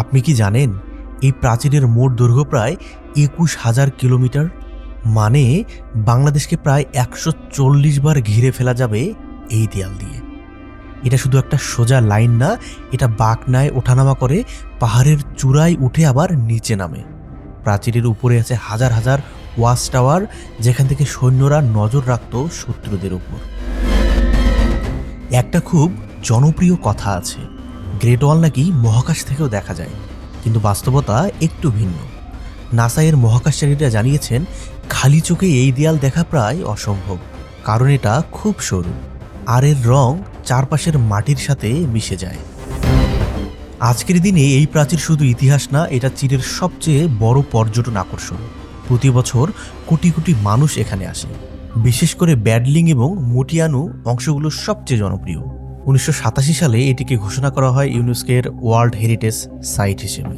আপনি কি জানেন এই প্রাচীরের মোট দৈর্ঘ্য প্রায় ২১,০০০ কিলোমিটার? মানে বাংলাদেশকে প্রায় ১৪০ বার ঘিরে ফেলা যাবে এই দেয়াল দিয়ে। এটা শুধু একটা সোজা লাইন না, এটা বাঁকনায় ওঠানামা করে, পাহাড়ের চূড়ায় উঠে আবার নিচে নামে। প্রাচীরের উপরে আছে হাজার হাজার ওয়াচ টাওয়ার, যেখান থেকে সৈন্যরা নজর রাখত শত্রুদের উপর। একটা খুব জনপ্রিয় কথা আছে, গ্রেট ওয়াল নাকি মহাকাশ থেকেও দেখা যায়, কিন্তু বাস্তবতা একটু ভিন্ন। নাসা এর মহাকাশচারীরা জানিয়েছেন খালি চোখে এই দেয়াল দেখা প্রায় অসম্ভব, কারণ এটা খুব সরু আর এর রং চারপাশের মাটির সাথে মিশে যায়। আজকের দিনে এই প্রাচীর শুধু ইতিহাস না, এটা চীনের সবচেয়ে বড় পর্যটন আকর্ষণ। প্রতি বছর কোটি কোটি মানুষ এখানে আসে, বিশেষ করে ব্যাডলিং এবং মুটিয়ানু অংশগুলো সবচেয়ে জনপ্রিয়। ১৯৮৭ সালে এটিকে ঘোষণা করা হয় ইউনেস্কোর ওয়ার্ল্ড হেরিটেজ সাইট হিসেবে।